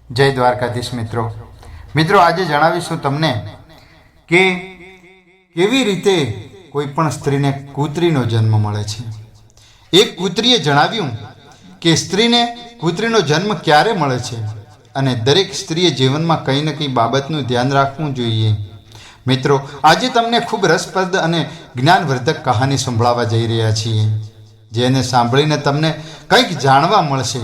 જય દ્વારકાધીશ મિત્રો આજે જણાવીશું તમને કે કેવી રીતે કોઈ પણ સ્ત્રીને કૂતરીનો જન્મ મળે છે। એક કૂતરીએ જણાવ્યું કે સ્ત્રીને કૂતરીનો જન્મ ક્યારે મળે છે અને દરેક સ્ત્રીએ જીવનમાં કંઈ ને કંઈ બાબતનું ધ્યાન રાખવું જોઈએ। મિત્રો આજે તમને ખૂબ રસપ્રદ અને જ્ઞાનવર્ધક કહાની સંભળાવવા જઈ રહ્યા છીએ, જેને સાંભળીને તમને કંઈક જાણવા મળશે।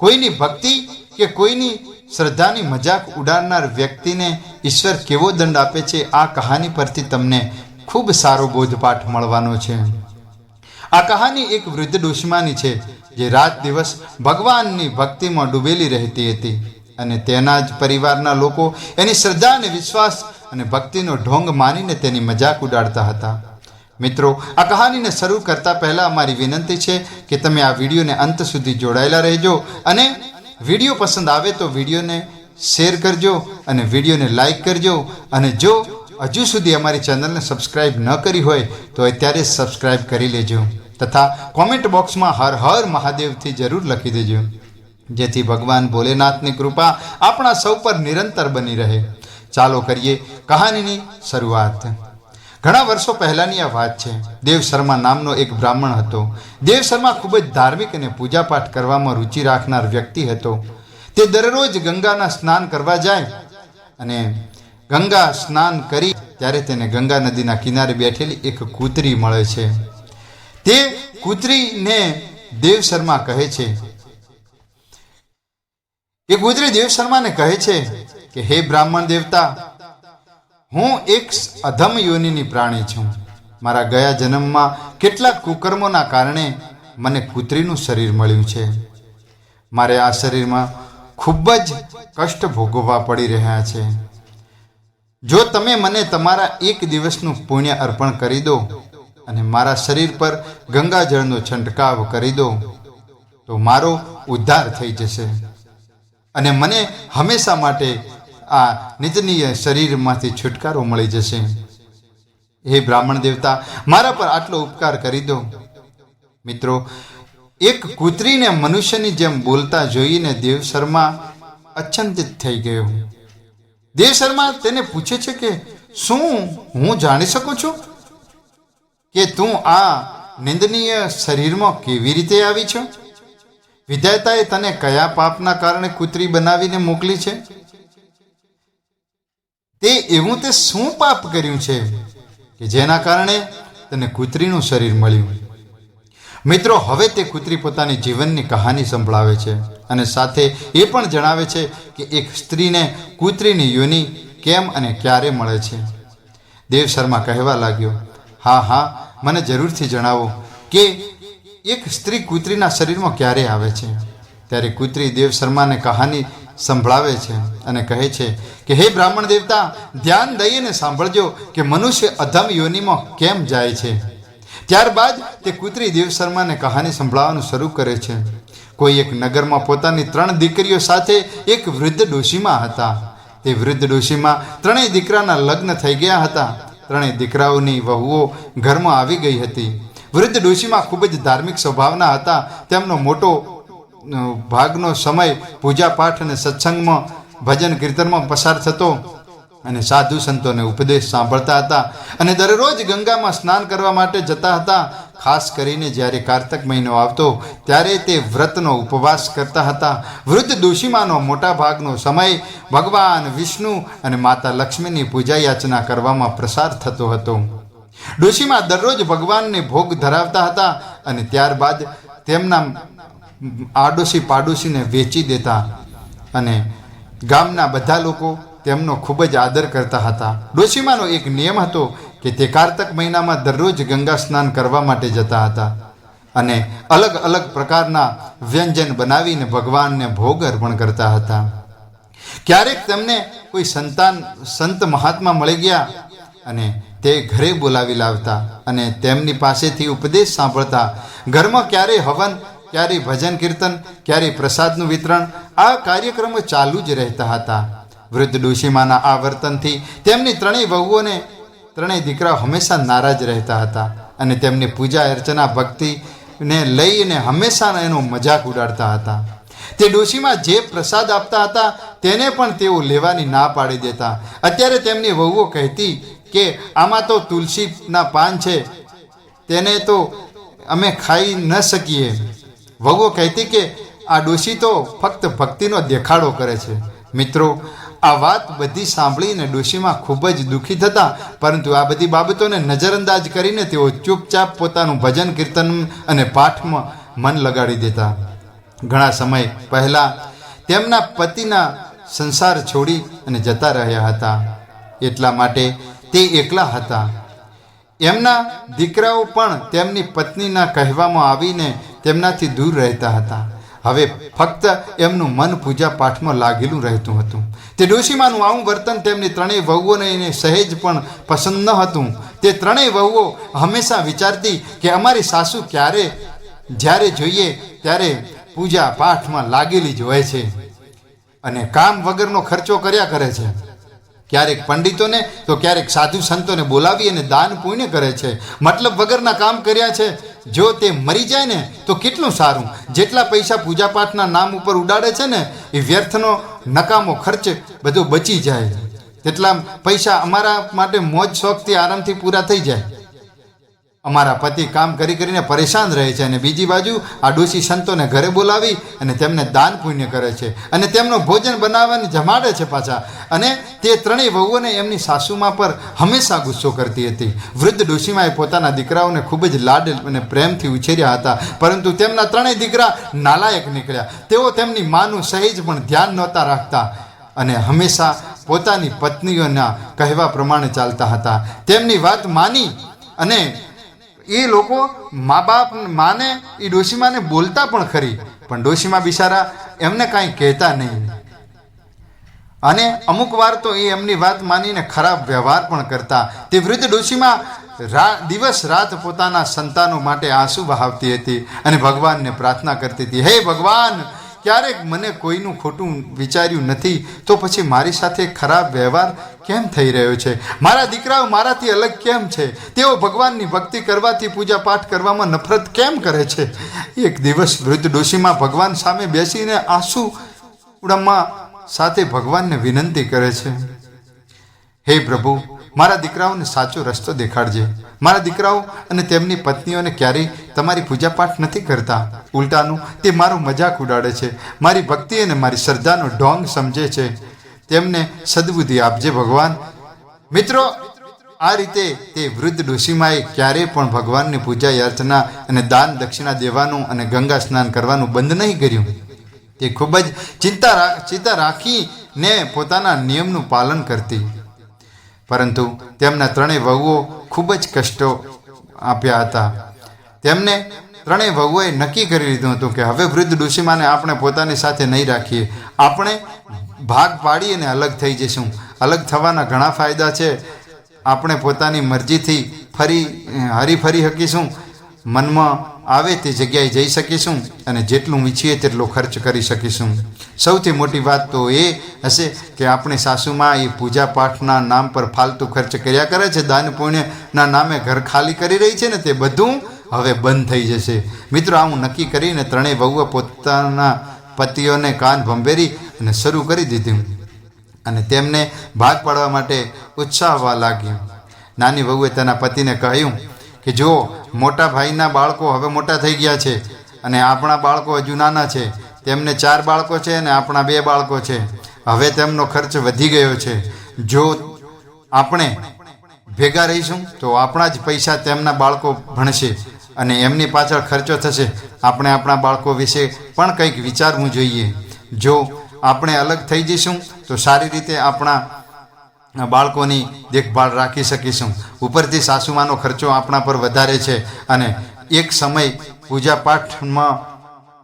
કોઈની ભક્તિ કે કોઈની શ્રદ્ધાની મજાક ઉડાડનાર વ્યક્તિને ઈશ્વર કેવો દંડ આપે છે, આ કહાની પરથી તમને ખૂબ સારો બોધપાઠ મળવાનો છે। આ કહાની એક વૃદ્ધ ડોશીમાની છે, જે રાત દિવસ ભગવાનની ભક્તિમાં ડૂબેલી રહેતી હતી અને તેના જ પરિવારના લોકો એની શ્રદ્ધા અને વિશ્વાસ અને ભક્તિનો ઢોંગ માનીને તેની મજાક ઉડાડતા હતા। મિત્રો, આ કહાનીને શરૂ કરતા પહેલાં અમારી વિનંતી છે કે તમે આ વિડીયોને અંત સુધી જોડાયેલા રહેજો અને વિડીયો પસંદ આવે તો વિડીયોને શેર કરજો અને વિડીયોને લાઈક કરજો, અને જો હજુ સુધી અમારી ચેનલને સબસ્ક્રાઈબ ન કરી હોય તો અત્યારે જ સબસ્ક્રાઈબ કરી લેજો તથા કોમેન્ટ બોક્સમાં હર હર મહાદેવથી જરૂર લખી દેજો, જેથી ભગવાન ભોલેનાથની કૃપા આપણા સૌ પર નિરંતર બની રહે। ચાલો કરીએ કહાનીની શરૂઆત। ઘણા વર્ષો પહેલાંની આ વાત છે। દેવ શર્મા નામનો એક બ્રાહ્મણ હતો। દેવ શર્મા ખૂબ જ ધાર્મિક અને પૂજાપાઠ કરવામાં રુચિ રાખનાર વ્યક્તિ હતો। તે દરરોજ ગંગાના સ્નાન કરવા જાય અને ગંગા સ્નાન કરી ત્યારે તેને ગંગા નદીના કિનારે બેઠેલી એક કૂતરી મળે છે। તે કૂતરીને દેવ શર્મા કહે છે, એ કૂતરી દેવ શર્માને કહે છે કે હે બ્રાહ્મણ દેવતા, હું એક અધમ યોનિની પ્રાણી છું। મારા ગયા જન્મમાં કેટલાક કુકર્મોના કારણે મને કૂતરીનું શરીર મળ્યું છે। મારે આ શરીરમાં ખૂબ જ કષ્ટ ભોગવવા પડી રહ્યા છે। જો તમે મને તમારા એક દિવસનું પુણ્ય અર્પણ કરી દો અને મારા શરીર પર ગંગાજળનો છંટકાવ કરી દો તો મારો ઉદ્ધાર થઈ જશે અને મને હંમેશા માટે આ નિંદનીય શરીરમાંથી છુટકારો મળી જશે। હે બ્રાહ્મણ દેવતા, મારા પર આટલો ઉપકાર કરી દો। મિત્રો, એક કૂતરીને મનુષ્યની જેમ બોલતા જોઈને દેવ શર્મા અચંબિત થઈ ગયો। દેવ શર્મા તેને પૂછે છે કે શું હું જાણી શકું છું કે તું આ નિંદનીય શરીરમાં કેવી રીતે આવી છો? વિધાતાએ તને કયા પાપના કારણે કૂતરી બનાવીને મોકલી છે? તે એવું તે શું પાપ કર્યું છે કે જેના કારણે તને કૂતરીનું શરીર મળ્યું? મિત્રો, હવે તે કૂતરી પોતાની જીવનની કહાની સંભળાવે છે અને સાથે એ પણ જણાવે છે કે એક સ્ત્રીને કૂતરીની યોનિ કેમ અને ક્યારે મળે છે। દેવ શર્મા કહેવા લાગ્યો, હા, મને જરૂરથી જણાવો કે એક સ્ત્રી કૂતરીના શરીરમાં ક્યારે આવે છે? ત્યારે કૂતરી દેવ શર્માને કહાની સંભળાવે છે અને કહે છે કે હે બ્રાહ્મણ દેવતા, ધ્યાન દઈને સાંભળજો કે મનુષ્ય અધમ યોનિમાં કેમ જાય છે। ત્યારબાદ તે કૂતરી દેવ શર્માને કહાની સંભળાવવાનું શરૂ કરે છે। કોઈ એક નગરમાં પોતાની 3 દીકરીઓ સાથે એક વૃદ્ધ ડોશીમા હતા। તે વૃદ્ધ ડોશીમા 3 દીકરાના લગ્ન થઈ ગયા હતા। 3 દીકરાઓની વહુઓ ઘરમાં આવી ગઈ હતી। વૃદ્ધ ડોશીમા ખૂબ જ ધાર્મિક સ્વભાવના હતા। તેમનો મોટો ભાગનો સમય પૂજાપાઠ અને સત્સંગમાં ભજન કીર્તનમાં પસાર થતો અને સાધુ સંતોને ઉપદેશ સાંભળતા હતા અને દરરોજ ગંગામાં સ્નાન કરવા માટે જતા હતા। ખાસ કરીને જ્યારે કાર્તક મહિનો આવતો ત્યારે તે વ્રતનો ઉપવાસ કરતા હતા। વૃદ્ધ ડોશીમાનો મોટા ભાગનો સમય ભગવાન વિષ્ણુ અને માતા લક્ષ્મીની પૂજા યાચના કરવામાં પ્રસાર થતો હતો। ડોશીમા દરરોજ ભગવાનને ભોગ ધરાવતા હતા અને ત્યારબાદ તેમના આડોશી પાડોશીને વેચી દેતા અને ગામના બધા લોકો તેમનો ખૂબ જ આદર કરતા હતા। ડોશીમાનો એક નિયમ હતો કે તે કાર્તક મહિનામાં દરરોજ ગંગા સ્નાન કરવા માટે જતા હતા અને અલગ અલગ પ્રકારના વ્યંજન બનાવીને ભગવાનને ભોગ અર્પણ કરતા હતા। ક્યારેક તેમને કોઈ સંત મહાત્મા મળી ગયા અને તે ઘરે બોલાવી લાવતા અને તેમની પાસેથી ઉપદેશ સાંભળતા। ઘરમાં ક્યારેય હવન, ક્યારેય ભજન કીર્તન, ક્યારેય પ્રસાદનું વિતરણ, આ કાર્યક્રમો ચાલુ જ રહેતા હતા। વૃદ્ધ ડોશીમાના આ વર્તનથી તેમની 3 વહુઓને 3 દીકરાઓ હંમેશા નારાજ રહેતા હતા અને તેમની પૂજા અર્ચના ભક્તિને લઈને હંમેશા એનો મજાક ઉડાડતા હતા। તે ડોશીમાં જે પ્રસાદ આપતા હતા તેને પણ તેઓ લેવાની ના પાડી દેતા. અત્યારે તેમની વહુઓ કહેતી કે આમાં તો તુલસીના પાન છે, તેને તો અમે ખાઈ ન શકીએ. વહુઓ કહેતી કે આ ડોશી તો ફક્ત ભક્તિનો દેખાડો કરે છે. મિત્રો, આ વાત બધી સાંભળીને ડોશીમાં ખૂબ જ દુઃખી થતા, પરંતુ આ બધી બાબતોને નજરઅંદાજ કરીને તેઓ ચૂપચાપ પોતાનું ભજન કીર્તન અને પાઠમાં મન લગાડી દેતા. ઘણા સમય પહેલાં તેમના પતિના સંસાર છોડી અને જતા રહ્યા હતા, એટલા માટે તે એકલા હતા. એમના દીકરાઓ પણ તેમની પત્નીના કહેવામાં આવીને તેમનાથી દૂર રહેતા હતા. હવે ફક્ત એમનું મન પૂજા પાઠમાં લાગેલું રહેતું હતું. તે ડોશીમાનું આવું વર્તન તેમની ત્રણેય વહુઓને એને સહેજ પણ પસંદ ન હતું. તે ત્રણેય વહુઓ હંમેશા વિચારતી કે અમારી સાસુ જ્યારે જોઈએ ત્યારે પૂજા પાઠમાં લાગેલી જ હોય છે અને કામ વગરનો ખર્ચો કર્યા કરે છે. ક્યારેક પંડિતોને તો ક્યારેક સાધુ સંતોને બોલાવી અને દાન પુણ્ય કરે છે. મતલબ વગરના કામ કર્યા છે. જો તે મરી જાય ને તો કેટલું સારું. જેટલા પૈસા પૂજા પાઠના નામ ઉપર ઉડાડે છે ને એ વ્યર્થનો નકામો ખર્ચ બધો બચી જાય. તેટલા પૈસા અમારા માટે મોજ શોખથી આરામથી પૂરા થઈ જાય. અમારા પતિ કામ કરી કરીને પરેશાન રહે છે અને બીજી બાજુ આ ડોશી સંતોને ઘરે બોલાવી અને તેમને દાન પુણ્ય કરે છે અને તેમનો ભોજન બનાવવાની જમાડે છે પાછા. અને તે ત્રણેય વહુઓને એમની સાસુમાં પર હંમેશા ગુસ્સો કરતી હતી. વૃદ્ધ ડોશીમાએ પોતાના દીકરાઓને ખૂબ જ લાડ અને પ્રેમથી ઉછેર્યા હતા, પરંતુ તેમના ત્રણેય દીકરા નાલાયક નીકળ્યા. તેઓ તેમની માનું સહેજ પણ ધ્યાન નહોતા રાખતા અને હંમેશા પોતાની પત્નીઓના કહેવા પ્રમાણે ચાલતા હતા. તેમની વાત માની અને એ લોકો મા બાપ માને એ ડોશીમાને બોલતા પણ ખરી, પણ ડોશીમા બિચારા એમને કાંઈ કહેતા નહીં. અને અમુક વાર તો એ એમની વાત માનીને ખરાબ વ્યવહાર પણ કરતા. તે વૃદ્ધ ડોશીમા દિવસ રાત પોતાના સંતાનો માટે આંસુ વહાવતી હતી અને ભગવાનને પ્રાર્થના કરતી હતી, હે ભગવાન, ક્યારેક મને કોઈનું ખોટું વિચાર્યું નથી, તો પછી મારી સાથે ખરાબ વ્યવહાર કેમ થઈ રહ્યો છે? મારા દીકરાઓ મારાથી અલગ કેમ છે? તેઓ ભગવાનની ભક્તિ કરવાથી પૂજા પાઠ કરવામાં નફરત કેમ કરે છે? એક દિવસ વૃદ્ધ ડોશીમાં ભગવાન સામે બેસીને આંસુડામાં સાથે ભગવાનને વિનંતી કરે છે, હે પ્રભુ, મારા દીકરાઓને સાચો રસ્તો દેખાડજે. મારા દીકરાઓ અને તેમની પત્નીઓને ક્યારેય તમારી પૂજા પાઠ નથી કરતા. ઉલટાનું તે મારો મજાક ઉડાડે છે, મારી ભક્તિ અને મારી શ્રદ્ધાનો ઢોંગ સમજે છે. તેમને સદબુદ્ધિ આપજે ભગવાન. મિત્રો, આ રીતે તે વૃદ્ધ ડોશીમાએ ક્યારેય પણ ભગવાનની પૂજા અર્ચના અને દાન દક્ષિણા દેવાનું અને ગંગા સ્નાન કરવાનું બંધ નહીં કર્યું. તે ખૂબ જ ચિંતા રાખીને પોતાના નિયમનું પાલન કરતી. પરંતુ તેમના ત્રણેય વહુઓ ખૂબ જ કષ્ટો આપ્યા હતા. તેમને ત્રણેય વહુઓએ નક્કી કરી લીધું હતું કે હવે વૃદ્ધ ડોશીમાને આપણે પોતાની સાથે નહીં રાખીએ, આપણે ભાગ પાડી અને અલગ થઈ જઈશું. અલગ થવાના ઘણા ફાયદા છે. આપણે પોતાની મરજીથી હરીફરી શકીશું, મનમાં આવે તે જગ્યાએ જઈ શકીશું અને જેટલું ઈચ્છીએ તેટલો ખર્ચ કરી શકીશું. સૌથી મોટી વાત તો એ હશે કે આપણી સાસુમાં એ પૂજા પાઠના નામ પર ફાલતુ ખર્ચ કર્યા કરે છે, દાન પુણ્યના નામે ઘર ખાલી કરી રહી છે ને, તે બધું હવે બંધ થઈ જશે. મિત્રો, આવું નક્કી કરીને ત્રણેય વહુઓ પોતાના પતિઓને કાન ભંભેરી અને શરૂ કરી દીધું અને તેમને ભાગ પાડવા માટે ઉત્સાહવા લાગ્યું. નાની વહુએ તેના પતિને કહ્યું કે જો મોટા ભાઈના બાળકો હવે મોટા થઈ ગયા છે અને આપણા બાળકો હજુ નાના છે. તેમને 4 બાળકો છે અને આપણા 2 બાળકો છે. હવે તેમનો ખર્ચ વધી ગયો છે. જો આપણે ભેગા રહીશું તો આપણા જ પૈસા તેમના બાળકો ભણશે અને એમની પાછળ ખર્ચો થશે. આપણે આપણા બાળકો વિશે પણ કંઈક વિચારવું જોઈએ. જો આપણે અલગ થઈ જઈશું તો સારી રીતે આપણા બાળકોની દેખભાળ રાખી શકીશું. ઉપરથી સાસુમાનો ખર્ચો આપણા પર વધારે છે અને એક સમય પૂજા પાઠમાં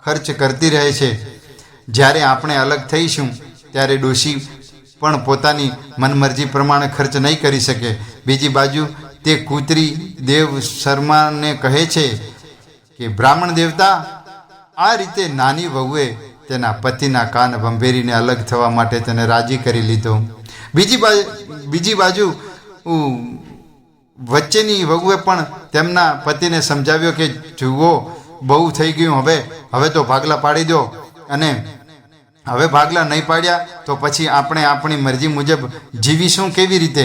ખર્ચ કરતી રહે છે. જ્યારે આપણે અલગ થઈશું ત્યારે ડોશી પણ પોતાની મનમરજી પ્રમાણે ખર્ચ નહીં કરી શકે. બીજી બાજુ તે કૂતરી દેવ શર્માને કહે છે કે બ્રાહ્મણ દેવતા, આ રીતે નાની વહુએ તેના પતિના કાન ભંભેરીને અલગ થવા માટે તેને રાજી કરી લીધો. બીજી બાજુ વચ્ચેની વહુએ પણ તેમના પતિને સમજાવ્યો કે જુઓ, બહુ થઈ ગયું, હવે તો ભાગલા પાડી દો અને હવે ભાગલા નહીં પાડ્યા તો પછી આપણે આપણી મરજી મુજબ જીવીશું કેવી રીતે?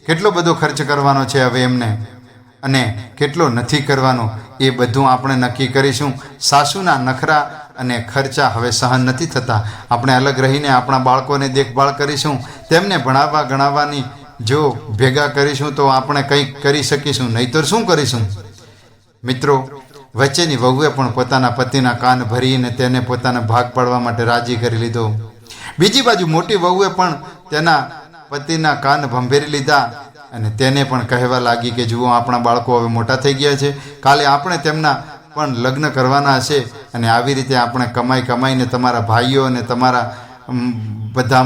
કેટલો બધો ખર્ચ કરવાનો છે હવે એમને અને કેટલો નથી કરવાનો એ બધું આપણે નક્કી કરીશું. સાસુના નખરા અને ખર્ચા હવે સહન નથી થતા. આપણે અલગ રહીને આપણા બાળકોને દેખભાળ કરીશું. તેમને ભણાવવા ગણાવવાની જો ભેગા કરીશું તો આપણે કંઈક કરી શકીશું, નહીંતર શું કરીશું? મિત્રો, વચ્ચેની વહુએ પણ પોતાના પતિના કાન ભરીને તેને પોતાના ભાગ પાડવા માટે રાજી કરી લીધો. બીજી બાજુ મોટી વહુએ પણ તેના પતિના કાન ભંભેરી લીધા અને તેને પણ કહેવા લાગી કે જુઓ, આપણા બાળકો હવે મોટા થઈ ગયા છે, કાલે આપણે તેમના પણ લગ્ન કરવાના હશે અને આવી રીતે આપણે કમાઈને તમારા ભાઈઓ અને તમારા બધા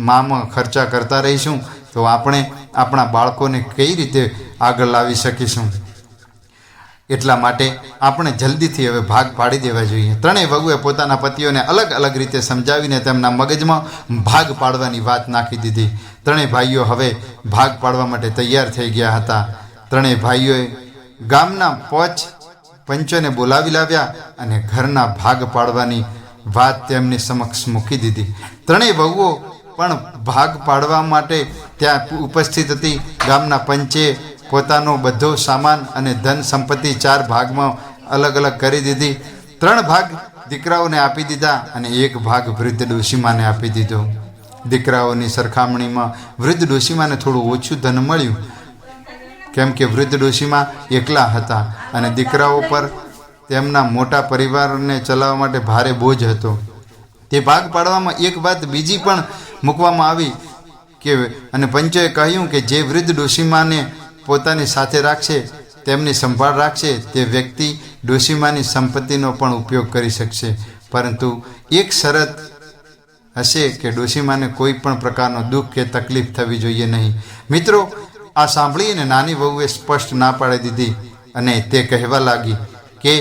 મામાં ખર્ચા કરતા રહીશું તો આપણે આપણા બાળકોને કઈ રીતે આગળ લાવી શકીશું? એટલા માટે આપણે જલ્દીથી હવે ભાગ પાડી દેવા જોઈએ. ત્રણેય વહુએ પોતાના પતિઓને અલગ અલગ રીતે સમજાવીને તેમના મગજમાં ભાગ પાડવાની વાત નાખી દીધી. ત્રણેય ભાઈઓ હવે ભાગ પાડવા માટે તૈયાર થઈ ગયા હતા. ત્રણેય ભાઈઓએ ગામના પંચોને બોલાવી લાવ્યા અને ઘરના ભાગ પાડવાની વાત તેમની સમક્ષ મૂકી દીધી. ત્રણેય વહુઓ પણ ભાગ પાડવા માટે ત્યાં ઉપસ્થિત હતી. ગામના પંચે પોતાનો બધો સામાન અને ધન સંપત્તિ 4 ભાગમાં અલગ અલગ કરી દીધી. 3 ભાગ દીકરાઓને આપી દીધા અને 1 ભાગ વૃદ્ધ ડોશીમાને આપી દીધો. દીકરાઓની સરખામણીમાં વૃદ્ધ ડોશીમાને થોડું ઓછું ધન મળ્યું, કેમ કે વૃદ્ધ ડોશીમા એકલા હતા અને દીકરાઓ પર તેમના મોટા પરિવારને ચલાવવા માટે ભારે બોજ હતો. તે ભાગ પાડવામાં એક વાત બીજી પણ મૂકવામાં આવી કે અને પંચોએ કહ્યું કે જે વૃદ્ધ ડોશીમાને પોતાની સાથે રાખશે, તેમની સંભાળ રાખશે, તે વ્યક્તિ ડોશીમાની સંપત્તિનો પણ ઉપયોગ કરી શકશે, પરંતુ એક શરત હશે કે ડોશીમાને કોઈ પણ પ્રકારનો દુઃખ કે તકલીફ થવી જોઈએ નહીં. મિત્રો, આ સાંભળીને નાની વહુએ સ્પષ્ટ ના પાડી દીધી અને તે કહેવા લાગી કે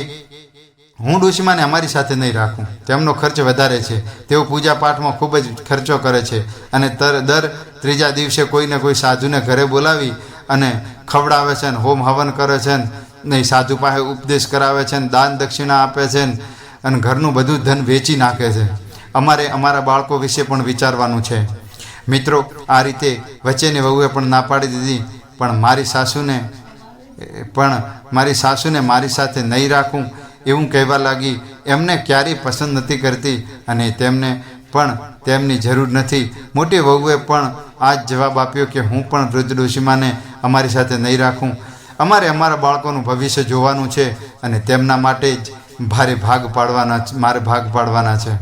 હું ડોશીમાને અમારી સાથે નહીં રાખું. તેમનો ખર્ચ વધારે છે. તેઓ પૂજા પાઠમાં ખૂબ જ ખર્ચો કરે છે અને દર 3જા દિવસે કોઈને કોઈ સાધુને ઘરે બોલાવી અને ખવડાવે છે ને હોમ હવન કરે છે ને નહીં, સાધુ પાસે ઉપદેશ કરાવે છે ને દાન દક્ષિણા આપે છે અને ઘરનું બધું ધન વેચી નાખે છે. અમારે અમારા બાળકો વિશે પણ વિચારવાનું છે. મિત્રો, આ રીતે વચ્ચેની વહુએ પણ ના પાડી દીધી, પણ મારી સાસુને મારી સાથે નહીં રાખું એવું કહેવા લાગી. એમને ક્યારેય પસંદ નથી કરતી અને તેમને પણ તેમની જરૂર નથી. મોટી વહુએ પણ આ જ જવાબ આપ્યો કે હું પણ વૃદ્ધ ડોશીમાને અમારી સાથે નહીં રાખું. અમારે અમારા બાળકોનું ભવિષ્ય જોવાનું છે અને તેમના માટે જ મારે ભાગ પાડવાના છે.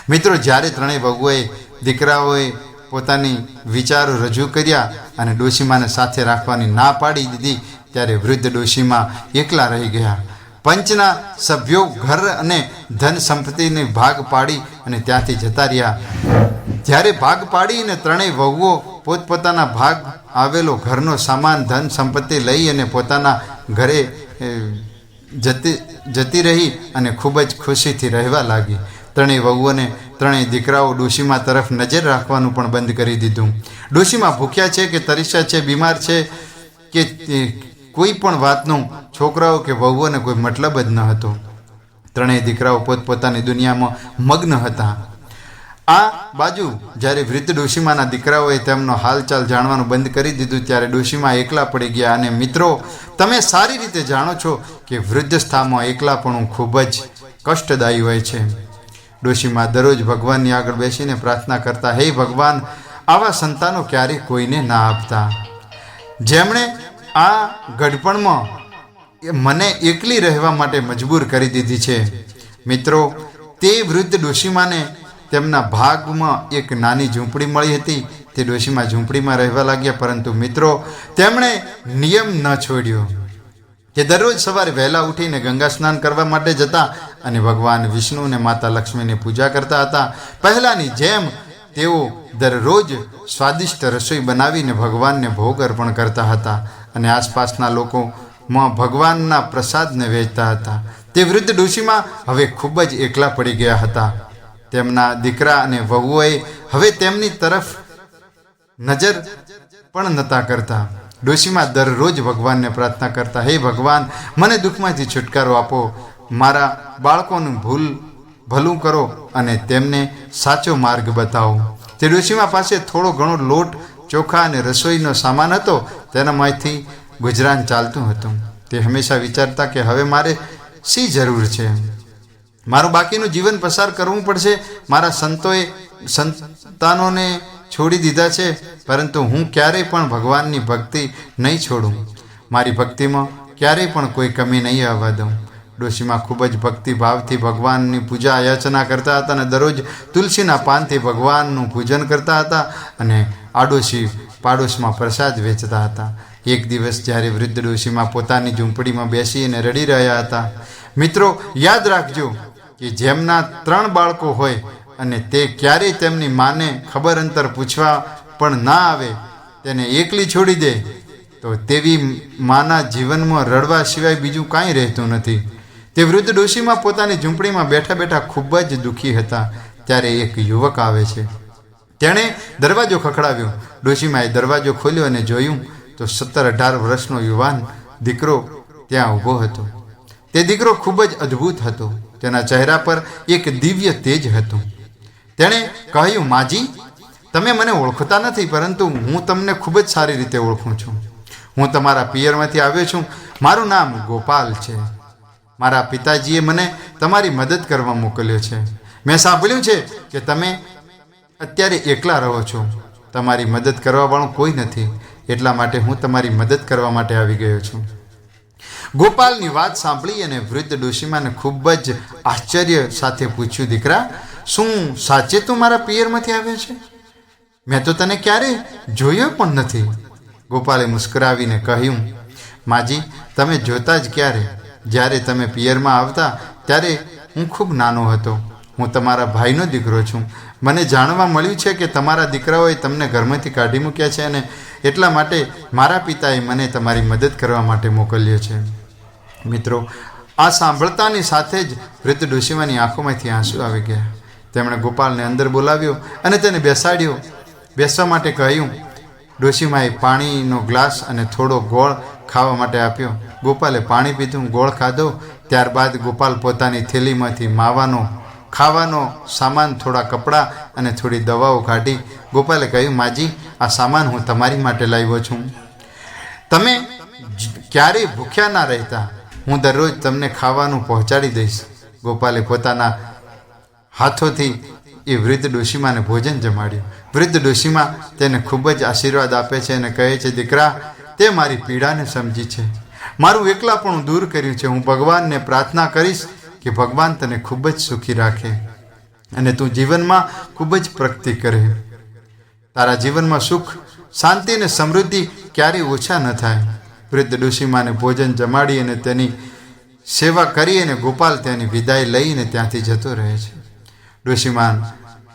મિત્રો, જ્યારે ત્રણેય વહુઓએ દીકરાઓએ પોતાની વિચારો રજૂ કર્યા અને ડોશીમાને સાથે રાખવાની ના પાડી દીધી, ત્યારે વૃદ્ધ ડોશીમા એકલા રહી ગયા. પંચના સભ્યો ઘર અને ધન સંપત્તિને ભાગ પાડી અને ત્યાંથી જતા રહ્યા. જ્યારે ભાગ પાડીને ત્રણેય વહુઓ પોતપોતાના ભાગ આવેલો ઘરનો સામાન ધન સંપત્તિ લઈ અને પોતાના ઘરે જતી રહી અને ખૂબ જ ખુશીથી રહેવા લાગી. ત્રણેય વહુઓને ત્રણેય દીકરાઓ ડોશીમા તરફ નજર રાખવાનું પણ બંધ કરી દીધું. ડોશીમા ભૂખ્યા છે કે તરસ્યા છે, બીમાર છે કે કોઈ પણ વાતનું છોકરાઓ કે વહુઓને કોઈ મતલબ જ ન હતો. ત્રણેય દીકરાઓ પોતપોતાની દુનિયામાં મગ્ન હતા. આ બાજુ જ્યારે વૃદ્ધ ડોશીમાના દીકરાઓએ તેમનો હાલચાલ જાણવાનું બંધ કરી દીધું ત્યારે ડોશીમા એકલા પડી ગયા. અને મિત્રો, તમે સારી રીતે જાણો છો કે વૃદ્ધસ્થામાં એકલાપણું ખૂબ જ કષ્ટદાયી હોય છે. ડોશીમા દરરોજ ભગવાનની આગળ બેસીને પ્રાર્થના કરતા, હે ભગવાન, આવા સંતાનો ક્યારેય કોઈને ના આપતા, જેમણે આ ગઢપણમાં મને એકલી રહેવા માટે મજબૂર કરી દીધી છે. મિત્રો, તે વૃદ્ધ ડોશીમાને તેમના ભાગમાં એક નાની ઝૂંપડી મળી હતી. તે ડોશીમા ઝૂંપડીમાં રહેવા લાગ્યા, પરંતુ મિત્રો, તેમણે નિયમ ન છોડ્યો. તે દરરોજ સવારે વહેલા ઉઠીને ગંગા સ્નાન કરવા માટે જતા અને ભગવાન વિષ્ણુ અને માતા લક્ષ્મીની પૂજા કરતા હતા. પહેલાંની જેમ તેઓ દરરોજ સ્વાદિષ્ટ રસોઈ બનાવીને ભગવાનને ભોગ અર્પણ કરતા હતા અને આસપાસના લોકોમાં ભગવાનના પ્રસાદને વહેંચતા હતા. તે વૃદ્ધ ડોશીમા હવે ખૂબ જ એકલા પડી ગયા હતા. તેમના દીકરા અને વહુઓએ હવે તેમની તરફ નજર પણ નહોતા કરતા. ડોશીમા દરરોજ ભગવાનને પ્રાર્થના કરતા, હે ભગવાન, મને દુઃખમાંથી છુટકારો આપો, મારા બાળકોની ભૂલ ભલું કરો અને તેમને સાચો માર્ગ બતાવો. તે ડોશીમા પાસે થોડો ઘણો લોટ, ચોખા અને રસોઈનો સામાન હતો. તેનામાંથી ગુજરાન ચાલતું હતું. તે હંમેશા વિચારતા કે હવે મારે શી જરૂર છે? મારું બાકીનું જીવન પસાર કરવું પડશે. મારા સંતાનોને છોડી દીધા છે, પરંતુ હું ક્યારેય પણ ભગવાનની ભક્તિ નહીં છોડું. મારી ભક્તિમાં ક્યારેય પણ કોઈ કમી નહીં આવવા દઉં. ડોશીમા ખૂબ જ ભક્તિભાવથી ભગવાનની પૂજા યાચના કરતા હતા અને દરરોજ તુલસીના પાનથી ભગવાનનું પૂજન કરતા હતા અને આડોશી પાડોશમાં પ્રસાદ વેચતા હતા. એક દિવસ જ્યારે વૃદ્ધ ડોશીમા પોતાની ઝૂંપડીમાં બેસીને રડી રહ્યા હતા. મિત્રો, યાદ રાખજો કે જેમના 3 બાળકો હોય અને તે ક્યારેય તેમની માને ખબર અંતર પૂછવા પણ ના આવે, તેને એકલી છોડી દે, તો તેવી માના જીવનમાં રડવા સિવાય બીજું કાંઈ રહેતું નથી. તે વૃદ્ધ ડોશીમાં પોતાની ઝૂંપડીમાં બેઠા બેઠા ખૂબ જ દુઃખી હતા. ત્યારે એક યુવક આવે છે. તેણે દરવાજો ખખડાવ્યો. ડોશીમાએ દરવાજો ખોલ્યો અને જોયું તો 17-18 વર્ષનો યુવાન દીકરો ત્યાં ઊભો હતો. તે દીકરો ખૂબ જ અદ્ભુત હતો. તેના ચહેરા પર એક દિવ્ય તેજ હતું. તેણે કહ્યું, માજી, તમે મને ઓળખતા નથી, પરંતુ હું તમને ખૂબ જ સારી રીતે ઓળખું છું. હું તમારા પિયરમાંથી આવ્યો છું. મારું નામ ગોપાલ છે. મારા પિતાજીએ મને તમારી મદદ કરવા મોકલ્યો છે. મેં સાંભળ્યું છે કે તમે અત્યારે એકલા રહો છો. તમારી મદદ કરવાવાળું કોઈ નથી, એટલા માટે હું તમારી મદદ કરવા માટે આવી ગયો છું. ગોપાલની વાત સાંભળી અને વૃદ્ધ ડોશીમાને ખૂબ જ આશ્ચર્ય સાથે પૂછ્યું, દીકરા, શું સાચે તું મારા પિયરમાંથી આવ્યો છે? મેં તો તને ક્યારેય જોયો પણ નથી. ગોપાલે મુસ્કરાવીને કહ્યું, માજી, તમે જોતા જ ક્યારે? જ્યારે તમે પિયરમાં આવતા ત્યારે હું ખૂબ નાનો હતો. હું તમારા ભાઈનો દીકરો છું. મને જાણવા મળ્યું છે કે તમારા દીકરાઓએ તમને ઘરમાંથી કાઢી મૂક્યા છે અને એટલા માટે મારા પિતાએ મને તમારી મદદ કરવા માટે મોકલ્યો છે. મિત્રો, આ સાંભળતાની સાથે જ વૃદ્ધ ડોશીમાની આંખોમાંથી આંસુ આવી ગયા. તેમણે ગોપાલને અંદર બોલાવ્યો અને તેને બેસાડ્યો. બેસવા માટે કહ્યું. ડોશીમાએ પાણીનો ગ્લાસ અને થોડો ગોળ ખાવા માટે આપ્યો. ગોપાલે પાણી પીધું, ગોળ ખાધો. ત્યારબાદ ગોપાલ પોતાની થેલીમાંથી માવાનો, ખાવાનો સામાન, થોડા કપડાં અને થોડી દવાઓ કાઢી. ગોપાલે કહ્યું, માજી, આ સામાન હું તમારી માટે લાવ્યો છું. તમે ક્યારેય ભૂખ્યા ના રહેતા. હું દરરોજ તમને ખાવાનું પહોંચાડી દઈશ. ગોપાલે પોતાના હાથોથી એ વૃદ્ધ ડોશીમાને ભોજન જમાડ્યું. વૃદ્ધ ડોશીમા તેને ખૂબ જ આશીર્વાદ આપે છે અને કહે છે, દીકરા, તે મારી પીડાને સમજી છે. મારું એકલાપણું દૂર કર્યું છે. હું ભગવાનને પ્રાર્થના કરીશ કે ભગવાન તને ખૂબ જ સુખી રાખે અને તું જીવનમાં ખૂબ જ પ્રગતિ કરે. તારા જીવનમાં સુખ, શાંતિ અને સમૃદ્ધિ ક્યારેય ઓછા ન થાય. વૃદ્ધ ડોશીમાને ભોજન જમાડી અને તેની સેવા કરી અને ગોપાલ તેની વિદાય લઈને ત્યાંથી જતો રહે છે.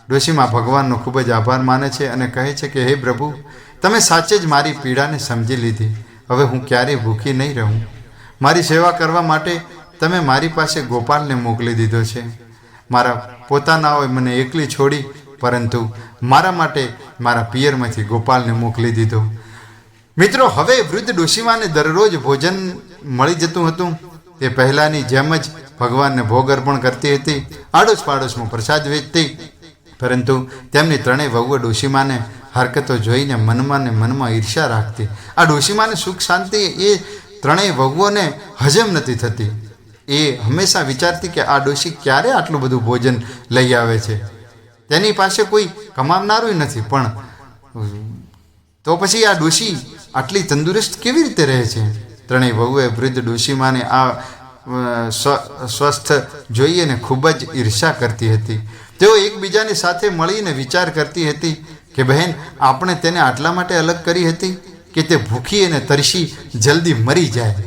ડોશીમા ભગવાનનો ખૂબ જ આભાર માને છે અને કહે છે કે, હે પ્રભુ, તમે સાચે જ મારી પીડાને સમજી લીધી. હવે હું ક્યારેય ભૂખી નહીં રહું. મારી સેવા કરવા માટે તમે મારી પાસે ગોપાલને મોકલી દીધો છે. મારા પોતાનાઓએ મને એકલી છોડી, પરંતુ મારા માટે મારા પિયરમાંથી ગોપાલને મોકલી દીધો. મિત્રો, હવે વૃદ્ધ ડોશીમાને દરરોજ ભોજન મળી જતું હતું. તે પહેલાંની જેમ જ ભગવાનને ભોગ અર્પણ કરતી હતી, આડોશ પાડોશમાં પ્રસાદ વેચતી. પરંતુ તેમની 3 વહુઓ ડોશીમાને હરકતો જોઈને મનમાં ને મનમાં ઈર્ષ્યા રાખતી. આ ડોશીમાને સુખ શાંતિ એ 3 વહુઓને હજમ નથી થતી. એ હંમેશા વિચારતી કે આ ડોશી ક્યારે આટલું બધું ભોજન લઈ આવે છે? તેની પાસે કોઈ કમાવનારું નથી, પણ તો પછી આ ડોશી આટલી તંદુરસ્ત કેવી રીતે રહે છે? 3 વહુએ વૃદ્ધ ડોશીમાને આ સ્વસ્થ જોઈને ખૂબ જ ઈર્ષ્યા કરતી હતી. તેઓ એકબીજાની સાથે મળીને વિચાર કરતી હતી કે બહેન, આપણે તેને આટલા માટે અલગ કરી હતી કે તે ભૂખી અને તરસી જલ્દી મરી જાય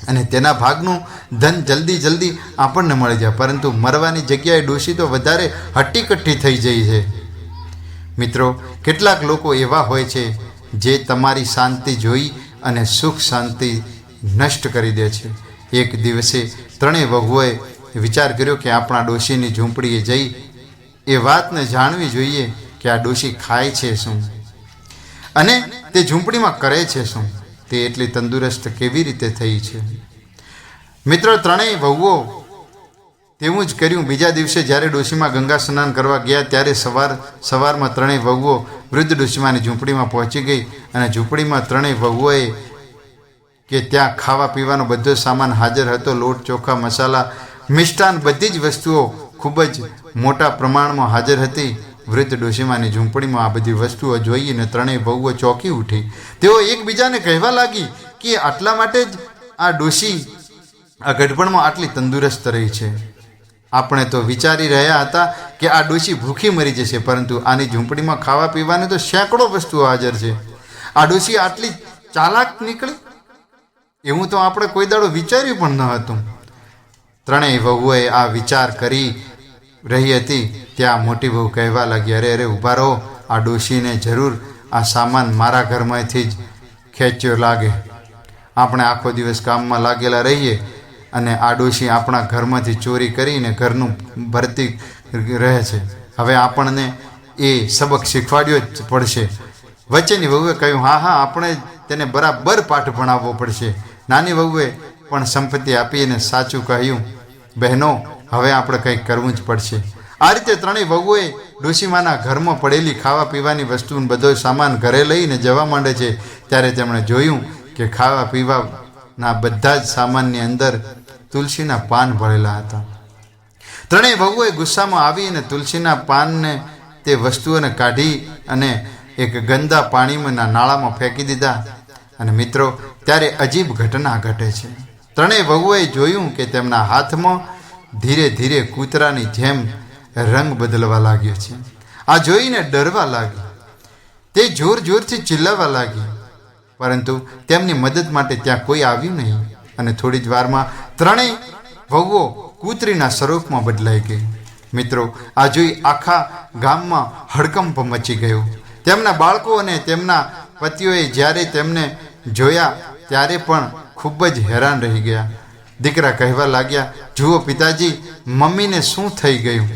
અને તેના ભાગનું ધન જલ્દી આપણને મળી જાય. પરંતુ મરવાની જગ્યાએ ડોશી તો વધારે હટ્ટીકટ્ટી થઈ જાય છે. મિત્રો, કેટલાક લોકો એવા હોય છે જે તમારી શાંતિ જોઈ અને સુખ શાંતિ નષ્ટ કરી દે છે. એક દિવસે 3 વહુઓએ વિચાર કર્યો કે આપણા ડોશીની ઝૂંપડીએ જઈ એ વાતને જાણવી જોઈએ કે આ ડોશી ખાય છે શું અને તે ઝૂંપડીમાં કરે છે શું, તે એટલી તંદુરસ્ત કેવી રીતે થઈ છે. મિત્રો, 3 વહુઓ તેવું જ કર્યું. બીજા દિવસે જ્યારે ડોશીમાં ગંગા સ્નાન કરવા ગયા ત્યારે સવારમાં ત્રણેય વહુઓ વૃદ્ધ ડોશીમાની ઝૂંપડીમાં પહોંચી ગઈ અને ઝૂંપડીમાં ત્રણેય વહુઓએ કે ત્યાં ખાવા પીવાનો બધો સામાન હાજર હતો. લોટ, ચોખા, મસાલા, મિષ્ટાન બધી જ વસ્તુઓ ખૂબ જ મોટા પ્રમાણમાં હાજર હતી. વૃદ્ધ ડોશીમાની ઝૂંપડીમાં આ બધી વસ્તુઓ જોઈને ત્રણેય વહુઓ ચોંકી ઉઠી. તેઓ એકબીજાને કહેવા લાગી કે આટલા માટે જ આ ડોશી આ ગઢપણમાં આટલી તંદુરસ્ત રહી છે. આપણે તો વિચારી રહ્યા હતા કે આ ડોશી ભૂખી મરી જશે, પરંતુ આની ઝૂંપડીમાં ખાવા પીવાની તો સેંકડો વસ્તુઓ હાજર છે. આ ડોશી આટલી ચાલાક નીકળી એવું તો આપણે કોઈ દાડો વિચાર્યું પણ ન હતું. ત્રણેય વહુઓએ આ વિચાર કરી રહી હતી ત્યાં મોટી વહુ કહેવા લાગી, અરે અરે ઊભા રહો, આ ડોશીને જરૂર આ સામાન મારા ઘરમાંથી જ ખેંચ્યો લાગે. આપણે આખો દિવસ કામમાં લાગેલા રહીએ અને આ ડોશી આપણા ઘરમાંથી ચોરી કરીને ઘરનું ભરતી રહે છે. હવે આપણને એ સબક શીખવાડ્યો જ પડશે. વચ્ચેની વહુએ કહ્યું, હા હા, આપણે તેને બરાબર પાઠ ભણાવવો પડશે. નાની વહુએ પણ સંપત્તિ આપીને સાચું કહ્યું, બહેનો હવે આપણે કંઈક કરવું જ પડશે. આ રીતે ત્રણેય વહુઓએ ડોશીમાના ઘરમાં પડેલી ખાવા પીવાની વસ્તુ બધો સામાન ઘરે લઈને જવા માંડે છે. ત્યારે તેમણે જોયું કે ખાવા પીવાના બધા જ સામાનની અંદર તુલસીના પાન ભરેલા હતા. ત્રણેય વહુઓએ ગુસ્સામાં આવી અને તુલસીના પાનને તે વસ્તુઓને કાઢી અને એક ગંદા પાણીમાં નાળામાં ફેંકી દીધા. અને મિત્રો, ત્યારે અજીબ ઘટના ઘટે છે. ત્રણેય વહુઓએ જોયું કે તેમના હાથમાં ધીરે ધીરે કૂતરાની જેમ રંગ બદલવા લાગ્યો છે. આ જોઈને ડરવા લાગી. તે જોર જોરથી ચિલ્લાવા લાગી, પરંતુ તેમની મદદ માટે ત્યાં કોઈ આવ્યું નહીં. અને થોડી જ વારમાં ત્રણેય વહુઓ કૂતરીના સ્વરૂપમાં બદલાઈ ગઈ. મિત્રો, આ જોઈ આખા ગામમાં હડકંપ મચી ગયો. તેમના બાળકો અને તેમના પતિઓએ જ્યારે તેમને જોયા ત્યારે પણ ખૂબ જ હેરાન રહી ગયા. દીકરા કહેવા લાગ્યા, જુઓ પિતાજી, મમ્મીને શું થઈ ગયું?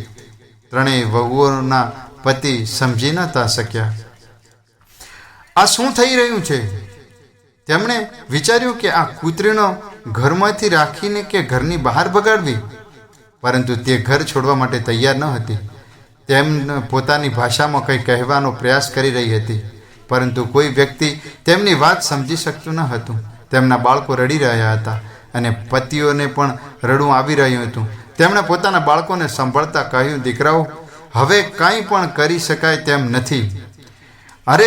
ત્રણેય વહુઓના પતિ સમજી નતા શક્યા આ શું થઈ રહ્યું છે. તેમણે વિચાર્યું કે આ કૂતરીનો ઘરમાંથી રાખીને કે ઘરની બહાર ભગાડવી, પરંતુ તે ઘર છોડવા માટે તૈયાર ન હતી. તેમને પોતાની ભાષામાં કંઈ કહેવાનો પ્રયાસ કરી રહી હતી, પરંતુ કોઈ વ્યક્તિ તેમની વાત સમજી શકતું ન હતું. તેમના બાળકો રડી રહ્યા હતા અને પતિઓને પણ રડવું આવી રહ્યું હતું. તેમણે પોતાના બાળકોને સંભાળતા કહ્યું, દીકરાઓ, હવે કાંઈ પણ કરી શકાય તેમ નથી. અરે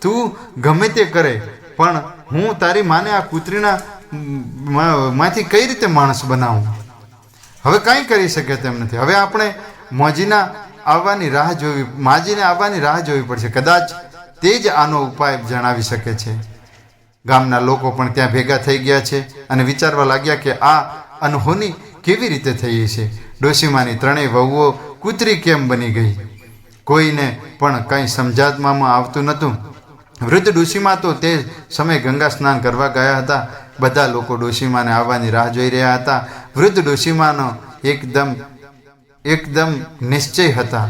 તું ગમે તે કરે, પણ હું તારી માને આ કૂતરીના માંથી કઈ રીતે માણસ બનાવું? હવે કાંઈ કરી શકે તેમ નથી. હવે આપણે માજીને આવવાની રાહ જોવી પડશે. કદાચ તે જ આનો ઉપાય જણાવી શકે છે. ગામના લોકો પણ ત્યાં ભેગા થઈ ગયા છે અને વિચારવા લાગ્યા કે આ અનહોની કેવી રીતે થઈ છે. ડોશીમાની ત્રણેય વહુઓ કૂતરી કેમ બની ગઈ? કોઈને પણ કંઈ સમજાવવામાં આવતું નહોતું. વૃદ્ધ ડોશીમા તો તે સમયે ગંગા સ્નાન કરવા ગયા હતા. બધા લોકો ડોશીમાને આવવાની રાહ જોઈ રહ્યા હતા. વૃદ્ધ ડોશીમાનો એકદમ નિશ્ચય હતા,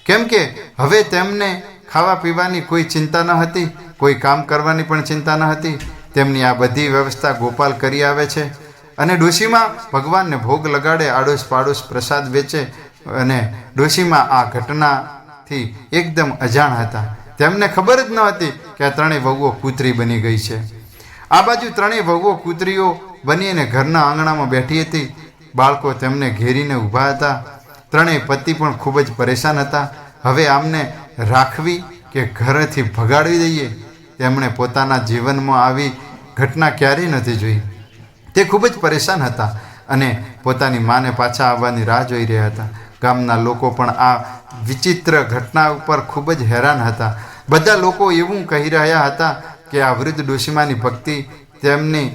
કેમ કે હવે તેમને ખાવા પીવાની કોઈ ચિંતા ન હતી, કોઈ કામ કરવાની પણ ચિંતા ન હતી. તેમની આ બધી વ્યવસ્થા ગોપાલ કરી આવે છે અને ડોશીમા ભગવાનને ભોગ લગાડે, આડોશ પાડોશ પ્રસાદ વેચે. અને ડોશીમા આ ઘટનાથી એકદમ અજાણ હતા. તેમને ખબર જ ન હતી કે આ ત્રણેય વહુઓ કૂતરી બની ગઈ છે. આ બાજુ ત્રણેય વહુઓ કૂતરીઓ બની અને ઘરના આંગણામાં બેઠી હતી. બાળકો તેમને ઘેરીને ઊભા હતા. ત્રણેય પતિ પણ ખૂબ જ પરેશાન હતા. હવે આમને રાખવી કે ઘરેથી ભગાડી દઈએ? તેમણે પોતાના જીવનમાં આવી ઘટના ક્યારેય નથી જોઈ. તે ખૂબ જ પરેશાન હતા અને પોતાની માને પાછા આવવાની રાહ જોઈ રહ્યા હતા. ગામના લોકો પણ આ વિચિત્ર ઘટના ઉપર ખૂબ જ હેરાન હતા. બધા લોકો એવું કહી રહ્યા હતા કે આ વૃદ્ધ ડોશીમાની ભક્તિ, તેમની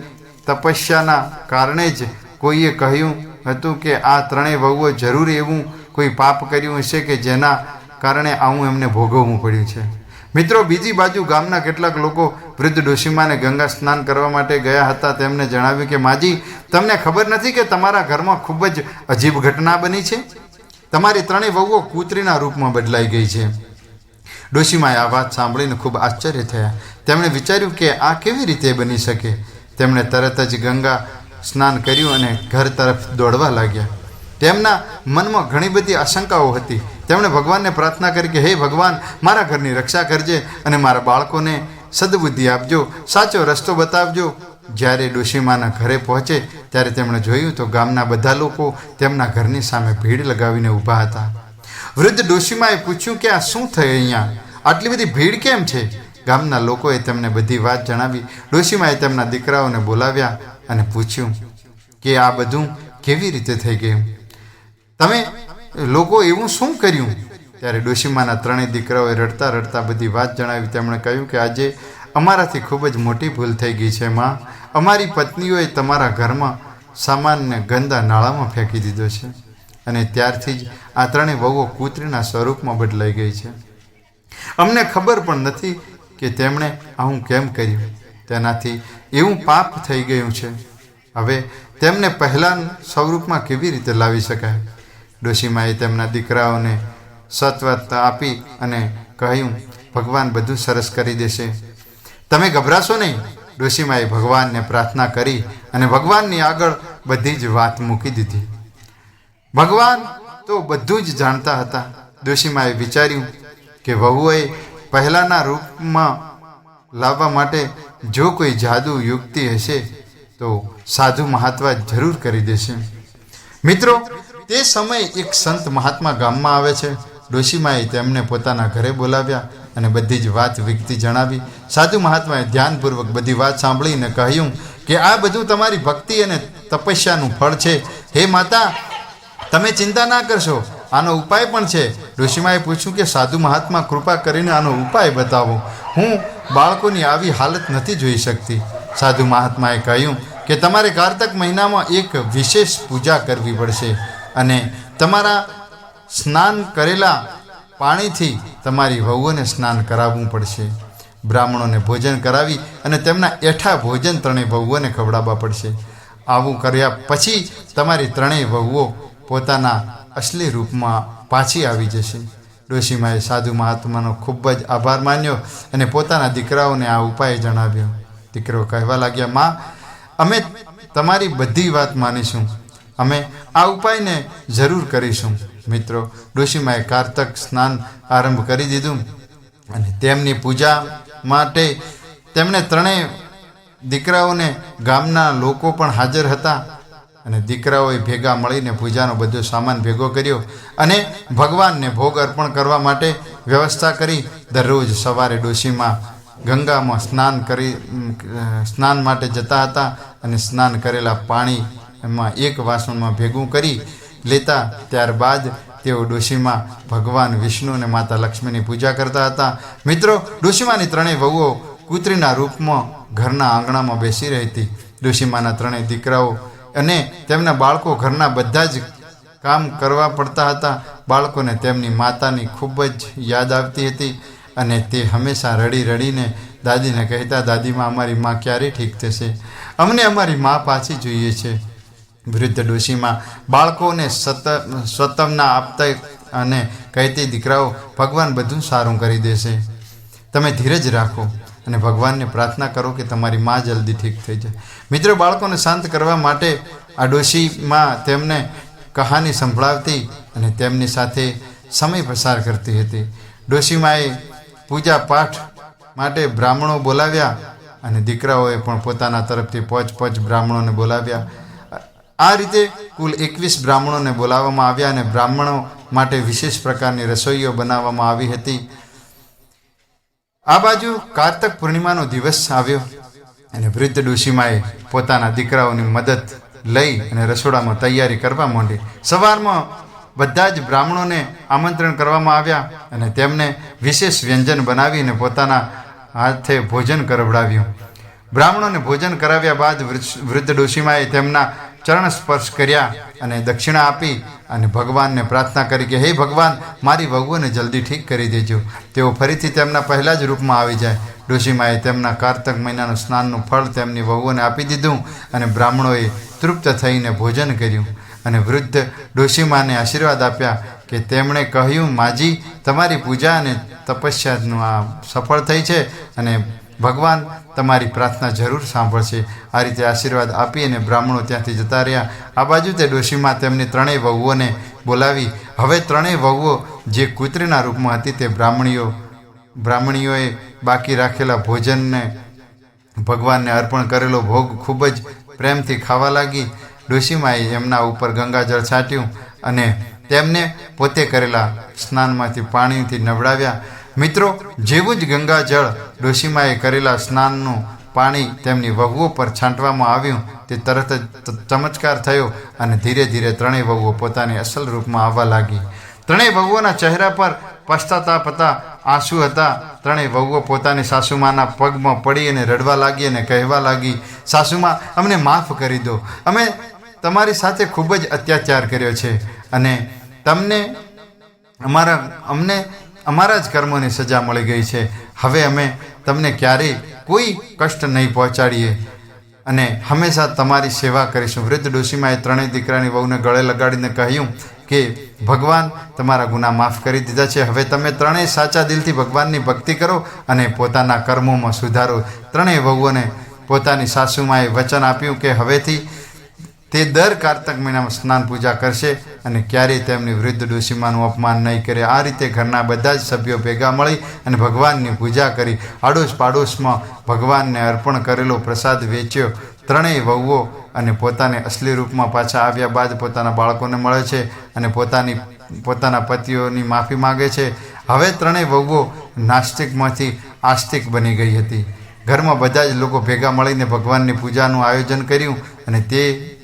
તપસ્યાના કારણે જ કોઈએ કહ્યું હતું કે આ ત્રણેય વહુઓ જરૂર એવું કોઈ પાપ કર્યું હશે કે જેના કારણે આવું એમને ભોગવવું પડ્યું છે. મિત્રો, બીજી બાજુ ગામના કેટલાક લોકો વૃદ્ધ ડોશીમાને ગંગા સ્નાન કરવા માટે ગયા હતા. તેમને જણાવ્યું કે માજી, તમને ખબર નથી કે તમારા ઘરમાં ખૂબ જ અજીબ ઘટના બની છે? તમારી ત્રણેય વહુઓ કૂતરીના રૂપમાં બદલાઈ ગઈ છે. ડોશીમાએ આ વાત સાંભળીને ખૂબ આશ્ચર્ય થયા. તેમણે વિચાર્યું કે આ કેવી રીતે બની શકે. તેમણે તરત જ ગંગા સ્નાન કર્યું અને ઘર તરફ દોડવા લાગ્યા. તેમના મનમાં ઘણી બધી આશંકાઓ હતી. તેમણે ભગવાનને પ્રાર્થના કરી કે હે ભગવાન, મારા ઘરની રક્ષા કરજે અને મારા બાળકોને સદબુદ્ધિ આપજો, સાચો રસ્તો બતાવજો. જ્યારે ડોશીમાના ઘરે પહોંચે ત્યારે તેમણે જોયું તો ગામના બધા લોકો તેમના ઘરની સામે ભીડ લગાવીને ઊભા હતા. વૃદ્ધ ડોશીમાએ પૂછ્યું કે આ શું થયું અહીંયા? આટલી બધી ભીડ કેમ છે? ગામના લોકોએ તેમને બધી વાત જણાવી. ડોશીમાએ તેમના દીકરાઓને બોલાવ્યા અને પૂછ્યું કે આ બધું કેવી રીતે થઈ ગયું? તમે લોકો એવું શું કર્યું? ત્યારે ડોશીમાના ત્રણેય દીકરાઓએ રડતા રડતા બધી વાત જણાવી. તેમણે કહ્યું કે આજે અમારાથી ખૂબ જ મોટી ભૂલ થઈ ગઈ છે માં. અમારી પત્નીઓએ તમારા ઘરમાં સામાનને ગંદા નાળામાં ફેંકી દીધો છે અને ત્યારથી જ આ ત્રણેય વહુઓ કૂતરીના સ્વરૂપમાં બદલાઈ ગઈ છે. અમને ખબર પણ નથી કે તેમણે આવું કેમ કર્યું. તેનાથી એવું પાપ થઈ ગયું છે. હવે તેમને પહેલાં સ્વરૂપમાં કેવી રીતે લાવી શકાય? ડોશીમાએ તેમના દીકરાઓને સત્વતા આપી અને કહ્યું ભગવાન બધું સરસ કરી દેશે, તમે ગભરાશો નહીં. ડોશીમાએ ભગવાનને પ્રાર્થના કરી અને ભગવાનની આગળ બધી જ વાત મૂકી દીધી. ભગવાન તો બધું જ જાણતા હતા. ડોશીમાએ વિચાર્યું કે વહુએ પહેલાંના રૂપમાં લાવવા માટે જો કોઈ જાદુ યુક્તિ હશે તો સાધુ મહાત્મા જરૂર કરી દેશે. મિત્રો, તે સમયે એક સંત મહાત્મા ગામમાં આવે છે. ડોશીમાએ તેમને પોતાના ઘરે બોલાવ્યા અને બધી જ વાત વિગતી જણાવી. સાધુ મહાત્માએ ધ્યાનપૂર્વક બધી વાત સાંભળીને કહ્યું કે આ બધું તમારી ભક્તિ અને તપસ્યાનું ફળ છે. હે માતા, તમે ચિંતા ના કરશો, આનો ઉપાય પણ છે. ડોશીમાએ પૂછ્યું કે સાધુ મહાત્મા, કૃપા કરીને આનો ઉપાય બતાવો. હું બાળકોની આવી હાલત નથી જોઈ શકતી. સાધુ મહાત્માએ કહ્યું કે તમારે કારતક મહિનામાં એક વિશેષ પૂજા કરવી પડશે અને તમારા સ્નાન કરેલા પાણીથી તમારી વહુઓને સ્નાન કરાવવું પડશે. બ્રાહ્મણોને ભોજન કરાવી અને તેમના એઠા ભોજન ત્રણેય વહુઓને ખવડાવવા પડશે. આવું કર્યા પછી તમારી ત્રણેય વહુઓ પોતાના અસલી રૂપમાં પાછી આવી જશે. ડોશીમાએ સાધુ મહાત્માનો ખૂબ જ આભાર માન્યો અને પોતાના દીકરાઓને આ ઉપાય જણાવ્યો. દીકરો કહેવા લાગ્યા, માં, અમે તમારી બધી વાત માનીશું, અમે આ ઉપાયને જરૂર કરીશું. મિત્રો, ડોશીમાએ કારતક સ્નાન આરંભ કરી દીધું અને તેમની પૂજા માટે તેમણે ત્રણેય દીકરાઓને ગામના લોકો પણ હાજર હતા અને દીકરાઓએ ભેગા મળીને પૂજાનો બધો સામાન ભેગો કર્યો અને ભગવાનને ભોગ અર્પણ કરવા માટે વ્યવસ્થા કરી. દરરોજ સવારે ડોશીમા ગંગામાં સ્નાન માટે જતા હતા અને સ્નાન કરેલા પાણી એમાં એક વાસણમાં ભેગું કરી લેતા. ત્યારબાદ તેઓ ડોશીમા ભગવાન વિષ્ણુ અને માતા લક્ષ્મીની પૂજા કરતા હતા. મિત્રો, ડોશીમાની ત્રણેય વહુઓ કૂતરીના રૂપમાં ઘરના આંગણામાં બેસી રહી હતી. ડોશીમાના ત્રણેય દીકરાઓ અને તેમના બાળકો ઘરના બધા જ કામ કરવા પડતા હતા. બાળકોને તેમની માતાની ખૂબ જ યાદ આવતી હતી અને તે હંમેશા રડી રડીને દાદીને કહેતા, દાદીમાં, અમારી માં ક્યારે ઠીક થશે? અમને અમારી માં પાછી જોઈએ છે. વૃદ્ધ ડોશીમાં બાળકોને સ્વતમના આપતા અને કહેતી, દીકરાઓ, ભગવાન બધું સારું કરી દેશે, તમે ધીરજ રાખો અને ભગવાનને પ્રાર્થના કરો કે તમારી માં જલ્દી ઠીક થઈ જાય. મિત્રો, બાળકોને શાંત કરવા માટે આ ડોશીમાં તેમને કહાની સંભળાવતી અને તેમની સાથે સમય પસાર કરતી હતી. ડોશીમાએ પૂજા પાઠ માટે બ્રાહ્મણો બોલાવ્યા અને દીકરાઓએ પણ પોતાના તરફથી પાંચ બ્રાહ્મણોને બોલાવ્યા. આ રીતે કુલ 21 બ્રાહ્મણોને બોલાવવામાં આવ્યા અને બ્રાહ્મણો માટે વિશેષ પ્રકારની રસોઈઓ બનાવવામાં આવી હતી. આ બાજુ કારતક પૂર્ણિમાનો દિવસ આવ્યો અને વૃદ્ધ ડોશીમાએ પોતાના દીકરાઓની મદદ લઈ અને રસોડામાં તૈયારી કરવા માંડી. સવારમાં બધા જ બ્રાહ્મણોને આમંત્રણ કરવામાં આવ્યા અને તેમને વિશેષ વ્યંજન બનાવીને પોતાના હાથે ભોજન કરાવડાવ્યું. બ્રાહ્મણોને ભોજન કરાવ્યા બાદ વૃદ્ધ ડોશીમાએ તેમના ચરણ સ્પર્શ કર્યા અને દક્ષિણા આપી અને ભગવાનને પ્રાર્થના કરી કે હે ભગવાન, મારી વહુઓને જલ્દી ઠીક કરી દેજો, તેઓ ફરીથી તેમના પહેલા જ રૂપમાં આવી જાય. ડોશીમાએ તેમના કારતક મહિનાનું સ્નાનનું ફળ તેમની વહુઓને આપી દીધું અને બ્રાહ્મણોએ તૃપ્ત થઈને ભોજન કર્યું અને વૃદ્ધ ડોશીમાને આશીર્વાદ આપ્યા કે તેમણે કહ્યું, માજી, તમારી પૂજા અને તપસ્યાનું આ સફળ થઈ છે અને ભગવાન તમારી પ્રાર્થના જરૂર સાંભળશે. આ રીતે આશીર્વાદ આપી અને બ્રાહ્મણો ત્યાંથી જતા રહ્યા. આ બાજુ તે ડોશીમાં તેમની ત્રણેય વહુઓને બોલાવી. હવે ત્રણેય વહુઓ જે કૂતરીના રૂપમાં હતી તે બ્રાહ્મણીઓએ બાકી રાખેલા ભોજનને ભગવાનને અર્પણ કરેલો ભોગ ખૂબ જ પ્રેમથી ખાવા લાગી. ડોશીમાએ એમના ઉપર ગંગાજળ છાંટ્યું અને તેમને પોતે કરેલા સ્નાનમાંથી પાણીથી નવડાવ્યા. મિત્રો, જેવું જ ગંગાજળ ડોશીમાએ કરેલા સ્નાનનું પાણી તેમની વહુઓ પર છાંટવામાં આવ્યું તે તરત જ ચમત્કાર થયો અને ધીરે ધીરે ત્રણેય વહુઓ પોતાની અસલ રૂપમાં આવવા લાગી. ત્રણેય વહુઓના ચહેરા પર પશ્ચાતાપ હતા, આંસુ હતા. ત્રણેય વહુઓ પોતાની સાસુમાના પગમાં પડી અને રડવા લાગી અને કહેવા લાગી, સાસુમા, અમને માફ કરી દો. અમે તમારી સાથે ખૂબ જ અત્યાચાર કર્યો છે અને તમને અમને અમારા જ કર્મોની સજા મળી ગઈ છે. હવે અમે તમને ક્યારેય કોઈ કષ્ટ નહીં પહોંચાડીએ અને હંમેશા તમારી સેવા કરીશું. વૃદ્ધ ડોશીમાએ ત્રણેય દીકરાની વહુને ગળે લગાડીને કહ્યું કે ભગવાન તમારા ગુના માફ કરી દીધા છે. હવે તમે ત્રણેય સાચા દિલથી ભગવાનની ભક્તિ કરો અને પોતાના કર્મોમાં સુધારો. ત્રણેય વહુઓને પોતાની સાસુમાએ વચન આપ્યું કે હવેથી તે દર કારતક મહિનામાં સ્નાન પૂજા કરશે અને ક્યારેય તેમની વૃદ્ધ ડોશીમાનું અપમાન નહીં કરે. આ રીતે ઘરના બધા જ સભ્યો ભેગા મળી અને ભગવાનની પૂજા કરી. આડોશ પાડોશમાં ભગવાનને અર્પણ કરેલો પ્રસાદ વેચ્યો. ત્રણેય વહુઓ અને પોતાને અસલી રૂપમાં પાછા આવ્યા બાદ પોતાના બાળકોને મળે છે અને પોતાના પતિઓની માફી માગે છે. હવે ત્રણેય વહુઓ નાસ્તિકમાંથી આસ્તિક બની ગઈ હતી. ઘરમાં બધા જ લોકો ભેગા મળીને ભગવાનની પૂજાનું આયોજન કર્યું અને તે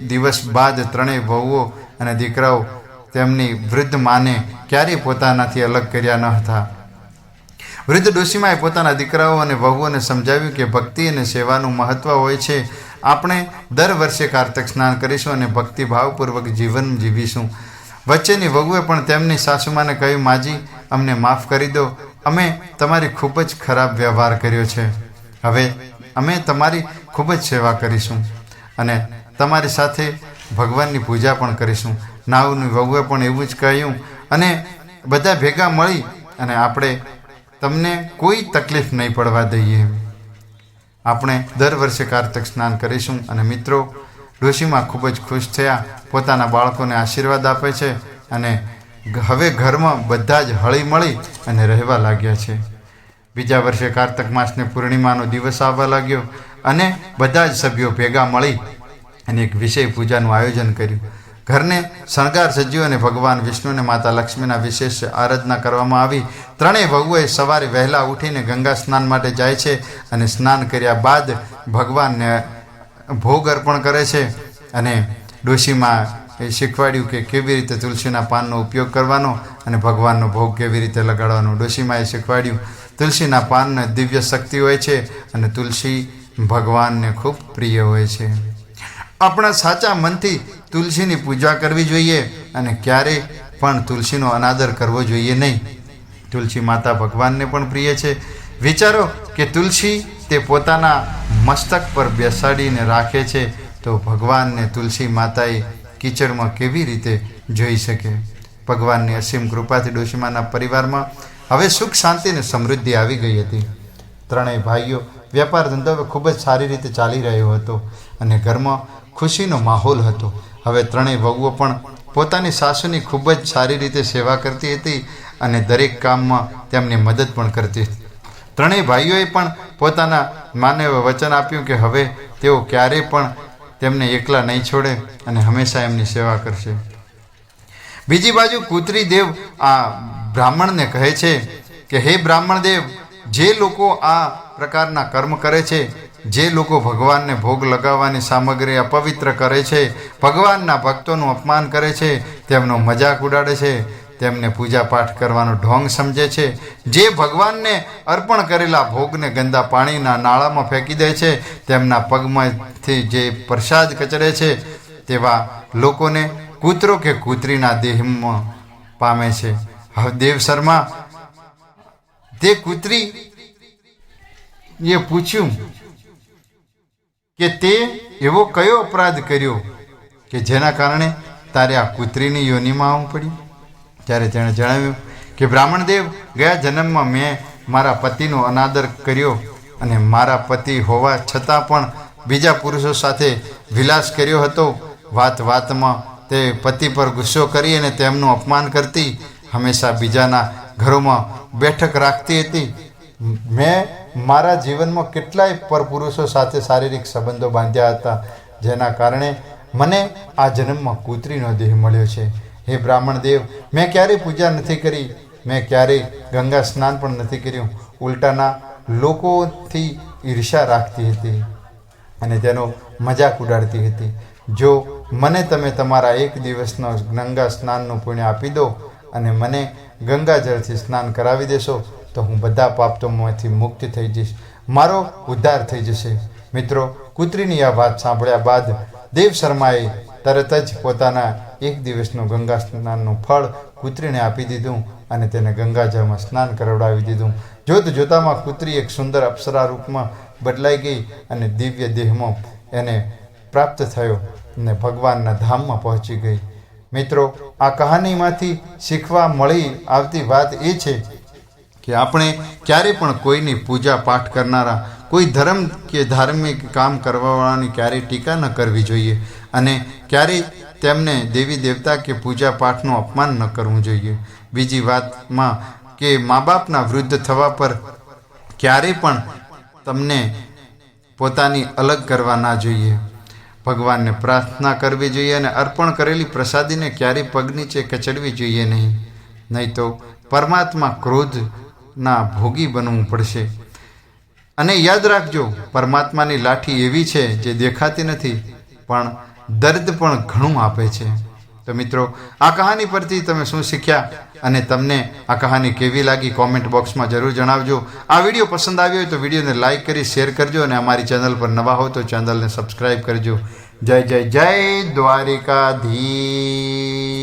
દિવસ બાદ ત્રણેય વહુઓ અને દીકરાઓ તેમની વૃદ્ધ માને ક્યારેય પોતાનાથી અલગ કર્યા ન હતા. વૃદ્ધ ડોશીમાએ પોતાના દીકરાઓ અને વહુઓને સમજાવ્યું કે ભક્તિ અને સેવાનું મહત્ત્વ હોય છે. આપણે દર વર્ષે કારતક સ્નાન કરીશું અને ભક્તિભાવપૂર્વક જીવન જીવીશું. વચ્ચેની વહુએ પણ તેમની સાસુમાને કહ્યું, માજી, અમને માફ કરી દો. અમે તમારી ખૂબ જ ખરાબ વ્યવહાર કર્યો છે. હવે અમે તમારી ખૂબ જ સેવા કરીશું અને તમારી સાથે ભગવાનની પૂજા પણ કરીશું. નાવની વહુએ પણ એવું જ કહ્યું અને બધા ભેગા મળી અને આપણે તમને કોઈ તકલીફ નહીં પડવા દઈએ. આપણે દર વર્ષે કારતક સ્નાન કરીશું. અને મિત્રો, ડોશીમાં ખૂબ જ ખુશ થયા, પોતાના બાળકોને આશીર્વાદ આપે છે અને હવે ઘરમાં બધા જ હળી મળી અને રહેવા લાગ્યા છે. બીજા વર્ષે કારતક માસની પૂર્ણિમાનો દિવસ આવવા લાગ્યો અને બધા જ સભ્યો ભેગા મળી અને એક વિષય પૂજાનું આયોજન કર્યું. ઘરને શણગાર સજ્યો અને ભગવાન વિષ્ણુ અને માતા લક્ષ્મીના વિશેષ આરાધના કરવામાં આવી. ત્રણેય વહુઓએ સવારે વહેલા ઉઠીને ગંગા સ્નાન માટે જાય છે અને સ્નાન કર્યા બાદ ભગવાનને ભોગ અર્પણ કરે છે. અને ડોશીમાં એ શીખવાડ્યું કે કેવી રીતે તુલસીના પાનનો ઉપયોગ કરવાનો અને ભગવાનનો ભોગ કેવી રીતે લગાડવાનો. ડોશીમાએ શીખવાડ્યું તુલસીના પાનને દિવ્ય શક્તિ હોય છે અને તુલસી ભગવાનને ખૂબ પ્રિય હોય છે. આપણા સાચા મનથી તુલસીની પૂજા કરવી જોઈએ અને ક્યારેય પણ તુલસીનો અનાદર કરવો જોઈએ નહીં. તુલસી માતા ભગવાનને પણ પ્રિય છે. વિચારો કે તુલસી તે પોતાના મસ્તક પર બેસાડીને રાખે છે તો ભગવાનને તુલસી માતાએ કીચડમાં કેવી રીતે જોઈ શકે. ભગવાનની અસીમ કૃપાથી ડોશીમાના પરિવારમાં હવે સુખ શાંતિ અને સમૃદ્ધિ આવી ગઈ હતી. ત્રણેય ભાઈઓ વેપાર ધંધો હવે ખૂબ જ સારી રીતે ચાલી રહ્યો હતો અને ઘરમાં ખુશીનો માહોલ હતો. હવે ત્રણેય વહુઓ પણ પોતાની સાસુની ખૂબ જ સારી રીતે સેવા કરતી હતી અને દરેક કામમાં તેમની મદદ પણ કરતી હતી. ત્રણેય ભાઈઓએ પણ પોતાના માને વચન આપ્યું કે હવે તેઓ ક્યારેય પણ તેમને એકલા નહીં છોડે અને હંમેશા એમની સેવા કરશે. બીજી બાજુ કૂતરી દેવ આ બ્રાહ્મણને કહે છે કે હે બ્રાહ્મણ દેવ, જે લોકો આ પ્રકારના કર્મ કરે છે, જે લોકો ભગવાનને ભોગ લગાવવાની સામગ્રી અપવિત્ર કરે છે, ભગવાનના ભક્તોનું અપમાન કરે છે, તેમનો મજાક ઉડાડે છે, તેમને પૂજા પાઠ કરવાનો ઢોંગ સમજે છે, જે ભગવાનને અર્પણ કરેલા ભોગને ગંદા પાણીના નાળામાં ફેંકી દે છે, તેમના પગમાંથી જે પ્રસાદ કચડે છે, તેવા લોકોને કૂતરો કે કૂતરીના દેહમાં પામે છે. હવે દેવ શર્મા તે કૂતરી એ પૂછ્યું કે તે એવો કયો અપરાધ કર્યો કે જેના કારણે તારે આ કૂતરીની યોનિમાં આવવું પડ્યું. ત્યારે તેણે જણાવ્યું કે બ્રાહ્મણદેવ, ગયા જન્મમાં મેં મારા પતિનો અનાદર કર્યો અને મારા પતિ હોવા છતાં પણ બીજા પુરુષો સાથે વિલાસ કર્યો હતો. વાત વાતમાં તે પતિ પર ગુસ્સો કરી અને તેમનું અપમાન કરતી, હંમેશા બીજાના ઘરોમાં બેઠક રાખતી હતી. મેં મારા જીવનમાં કેટલાય પરપુરુષો સાથે શારીરિક સંબંધો બાંધ્યા હતા, જેના કારણે મને આ જન્મમાં કૂતરીનો દેહ મળ્યો છે. હે બ્રાહ્મણ દેવ, મેં ક્યારેય પૂજા નથી કરી, મેં ક્યારેય ગંગા સ્નાન પણ નથી કર્યું. ઉલટાના લોકોથી ઈર્ષા રાખતી હતી અને તેનો મજાક ઉડાડતી હતી. જો મને તમે તમારા એક દિવસનો ગંગા સ્નાનનું પુણ્ય આપી દો અને મને ગંગાજળથી સ્નાન કરાવી દેશો તો હું બધા પાપોમાંથી મુક્ત થઈ જઈશ, મારો ઉદ્ધાર થઈ જશે. મિત્રો, કૂતરીની આ વાત સાંભળ્યા બાદ દેવ શર્માએ તરત જ પોતાના એક દિવસનું ગંગા સ્નાનનું ફળ કૂતરીને આપી દીધું અને તેને ગંગાજળમાં સ્નાન કરાવડાવી દીધું. જોત જોતામાં કૂતરી એક સુંદર અપ્સરા રૂપમાં બદલાઈ ગઈ અને દિવ્ય દેહમાં એને પ્રાપ્ત થયો અને ભગવાનના ધામમાં પહોંચી ગઈ. મિત્રો, આ કહાનીમાંથી શીખવા મળી આવતી વાત એ છે કે આપણે ક્યારેય પણ કોઈની પૂજા પાઠ કરનારા, કોઈ ધર્મ કે ધાર્મિક કામ કરવાવાળાની ક્યારેય ટીકા ન કરવી જોઈએ અને ક્યારેય તેમને દેવી દેવતા કે પૂજા પાઠનું અપમાન ન કરવું જોઈએ. બીજી વાતમાં કે મા બાપના વૃદ્ધ થવા પર ક્યારેય પણ તમને પોતાની અલગ કરવા ના જોઈએ. ભગવાનને પ્રાર્થના કરવી જોઈએ અને અર્પણ કરેલી પ્રસાદીને ક્યારેય પગ નીચે કચડવી જોઈએ નહીં, નહીં તો પરમાત્મા ક્રોધના ભોગી બનવું પડશે. અને યાદ રાખજો, પરમાત્માની લાઠી એવી છે જે દેખાતી નથી પણ દર્દ પણ ઘણું આપે છે. તો મિત્રો, આ કહાની પરથી તમે શું શીખ્યા અને તમને આ કહાની કેવી લાગી કોમેન્ટ બોક્સમાં જરૂર જણાવજો. આ વિડીયો પસંદ આવ્યો હોય તો વિડીયોને લાઇક કરી શેર કરજો અને અમારી ચેનલ પર નવા હો તો ચેનલને સબસ્ક્રાઈબ કરજો. જય જય જય દ્વારિકાધીશ.